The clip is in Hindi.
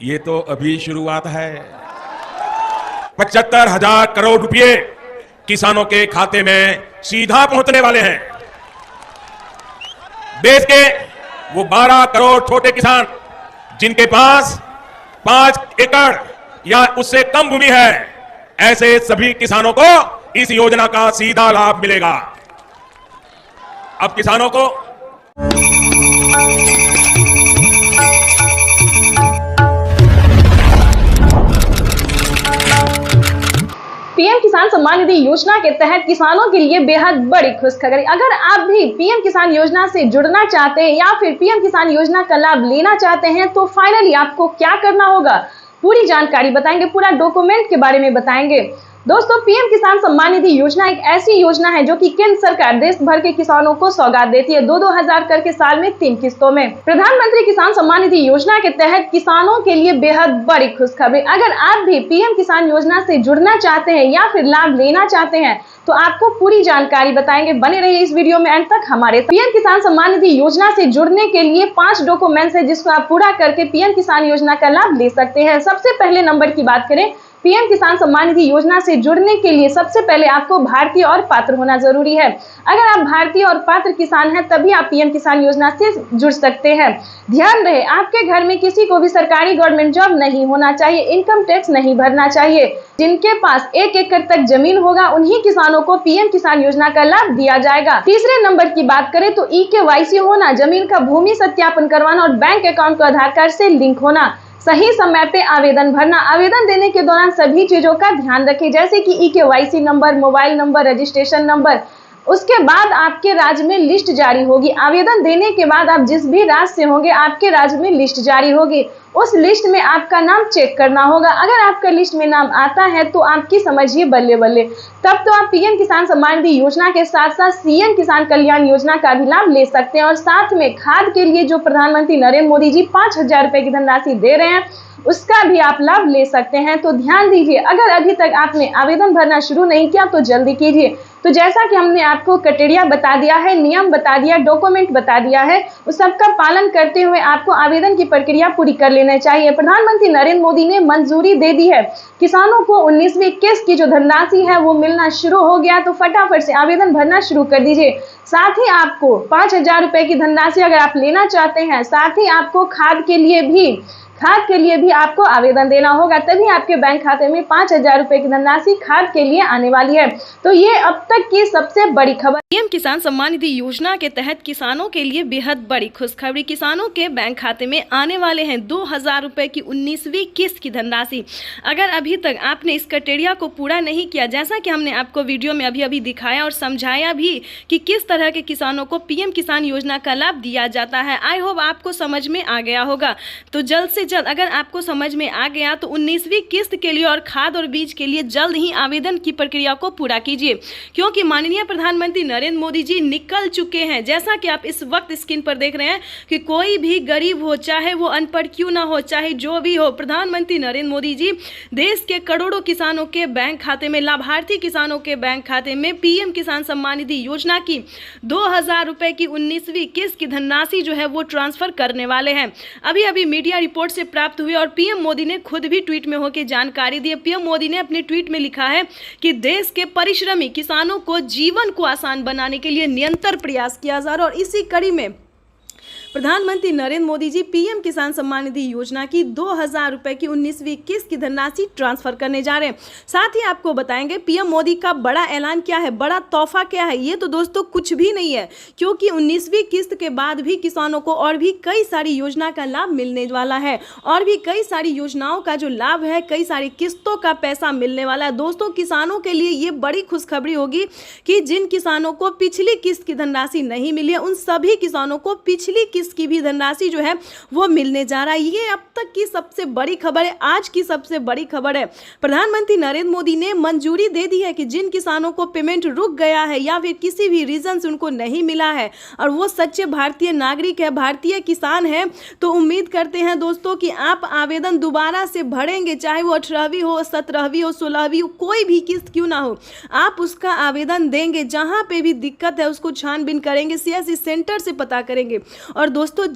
ये तो अभी शुरुआत है। 75,000 करोड़ रुपए किसानों के खाते में सीधा पहुंचने वाले हैं। देश के वो 12 करोड़ छोटे किसान जिनके पास 5 एकड़ या उससे कम भूमि है, ऐसे सभी किसानों को इस योजना का सीधा लाभ मिलेगा। अब किसानों को पीएम किसान सम्मान निधि योजना के तहत किसानों के लिए बेहद बड़ी खुशखबरी। अगर आप भी पीएम किसान योजना से जुड़ना चाहते हैं या फिर पीएम किसान योजना का लाभ लेना चाहते हैं तो फाइनली आपको क्या करना होगा, पूरी जानकारी बताएंगे, पूरा डॉक्यूमेंट के बारे में बताएंगे। दोस्तों, पीएम किसान सम्मान निधि योजना एक ऐसी योजना है जो कि केंद्र सरकार देश भर के किसानों को सौगात देती है, 2-2 हजार करके साल में 3 किस्तों में। प्रधानमंत्री किसान सम्मान निधि योजना के तहत किसानों के लिए बेहद बड़ी खुशखबरी। अगर आप भी पीएम किसान योजना से जुड़ना चाहते हैं या फिर लाभ लेना चाहते हैं तो आपको पूरी जानकारी बताएंगे। बने रहिए इस वीडियो में अंत तक हमारे। पीएम किसान सम्मान निधि योजना से जुड़ने के लिए 5 डॉक्यूमेंट्स है जिसको आप पूरा करके पीएम किसान योजना का लाभ ले सकते हैं। सबसे पहले नंबर की बात करें, पीएम किसान सम्मान निधि योजना से जुड़ने के लिए सबसे पहले आपको भारतीय और पात्र होना जरूरी है। अगर आप भारतीय और पात्र किसान हैं तभी आप पीएम किसान योजना से जुड़ सकते हैं। ध्यान रहे, आपके घर में किसी को भी सरकारी गवर्नमेंट जॉब नहीं होना चाहिए, इनकम टैक्स नहीं भरना चाहिए। जिनके पास 1 एकड़ तक जमीन होगा उन्हीं किसानों को पीएम किसान योजना का लाभ दिया जाएगा। तीसरे नंबर की बात करें तो ई-केवाईसी होना, जमीन का भूमि सत्यापन करवाना और बैंक अकाउंट को आधार कार्ड से लिंक होना, सही समय पे आवेदन भरना। आवेदन देने के दौरान सभी चीजों का ध्यान रखें जैसे कि e-KYC number, mobile number, registration number. उसके बाद आपके राज्य में लिस्ट जारी होगी। आवेदन देने के बाद आप जिस भी राज्य से होंगे आपके राज्य में लिस्ट जारी होगी। उस लिस्ट में आपका नाम चेक करना होगा। अगर आपका लिस्ट में नाम आता है तो आपकी समझिए बल्ले बल्ले, तब तो आप पीएम किसान सम्मान निधि योजना के साथ साथ सीएम किसान कल्याण योजना का भी लाभ ले सकते हैं। और साथ में खाद के लिए जो प्रधानमंत्री नरेंद्र मोदी जी 5,000 रुपए की धनराशि दे रहे हैं उसका भी आप लाभ ले सकते हैं। तो ध्यान दीजिए, अगर अभी तक आपने आवेदन भरना शुरू नहीं किया तो जल्दी कीजिए। तो जैसा कि हमने आपको क्राइटेरिया बता दिया है, नियम बता दिया, डॉक्यूमेंट बता दिया है, उस सबका पालन करते हुए आपको आवेदन की प्रक्रिया पूरी कर लेना चाहिए। प्रधानमंत्री नरेंद्र मोदी ने मंजूरी दे दी है, किसानों को 19वीं किस्त की जो धनराशि है वो मिलना शुरू हो गया। तो फटाफट से आवेदन भरना शुरू कर दीजिए। साथ ही आपको 5,000 रुपए की धनराशि अगर आप लेना चाहते हैं, साथ ही आपको खाद के लिए भी आपको आवेदन देना होगा, तभी आपके बैंक खाते में 5,000 रुपए की धनराशि खाद के लिए आने वाली है। तो ये अब तक की सबसे बड़ी खबर। पीएम किसान सम्मान निधि योजना के तहत किसानों के लिए बेहद बड़ी खुशखबरी। किसानों के बैंक खाते में आने वाले हैं 2,000 रुपए की 19वीं किस्त की धनराशि। अगर अभी तक आपने इस क्राइटेरिया को पूरा नहीं किया, जैसा कि हमने आपको वीडियो में अभी दिखाया और समझाया भी कि किस तरह के किसानों को पीएम किसान योजना का लाभ दिया जाता है, आई होप आपको समझ में आ गया होगा। तो जल्द से जल्द अगर आपको समझ में आ गया तो 19वीं किस्त के लिए और खाद और बीज के लिए जल्द ही आवेदन की प्रक्रिया को पूरा कीजिए, क्योंकि माननीय प्रधानमंत्री नरेंद्र मोदी जी निकल चुके हैं। जैसा कि आप इस वक्त स्क्रीन पर देख रहे हैं कि कोई भी गरीब हो, चाहे वो अनपढ़ क्यों ना हो, चाहे जो भी हो, प्रधानमंत्री नरेंद्र मोदी जी देश के करोड़ों किसानों के बैंक खाते में, लाभार्थी किसानों के बैंक खाते में पीएम किसान सम्मान निधि योजना की 2,000 रुपए की 19वीं किस्त की धनराशि जो है वो ट्रांसफर करने वाले हैं। अभी मीडिया रिपोर्ट से प्राप्त हुई और पीएम मोदी ने खुद भी ट्वीट में होकर जानकारी दी। पीएम मोदी ने अपने ट्वीट में लिखा है कि देश के परिश्रमी किसानों को जीवन को आसान बनाने के लिए निरंतर प्रयास किया जा रहा है और इसी कड़ी में प्रधानमंत्री नरेंद्र मोदी जी पीएम किसान सम्मान निधि योजना की 2,000 रुपए की 19वीं किस्त की धनराशि ट्रांसफर करने जा रहे हैं। साथ ही आपको बताएंगे पीएम मोदी का बड़ा ऐलान क्या है, बड़ा तोहफा क्या है। ये तो दोस्तों कुछ भी नहीं है, क्योंकि 19वीं किस्त के बाद भी किसानों को और भी कई सारी योजना का लाभ मिलने वाला है और भी कई सारी योजनाओं का जो लाभ है, कई सारी किस्तों का पैसा मिलने वाला है। दोस्तों, किसानों के लिए ये बड़ी खुशखबरी होगी कि जिन किसानों को पिछली किस्त की धनराशि नहीं मिली है उन सभी किसानों को पिछली किस्त की भी धनराशि जो है वो मिलने जा रहा है। ये अब तक की सबसे बड़ी खबर है, आज की सबसे बड़ी खबर है। प्रधानमंत्री नरेंद्र मोदी ने मंजूरी दे दी है कि जिन किसानों को पेमेंट रुक गया है या फिर किसी भी रीजन से उनको नहीं मिला है और वो सच्चे भारतीय नागरिक है, भारतीय किसान है, तो उम्मीद करते हैं दोस्तों कि आप आवेदन दोबारा से भरेंगे, चाहे वो 18वीं हो, 17वीं हो, 16वीं हो, कोई भी किस्त क्यों ना हो, आप उसका आवेदन देंगे। जहां पे भी दिक्कत है उसको छानबीन करेंगे, सीएससी सेंटर से पता करेंगे। और दोस्तों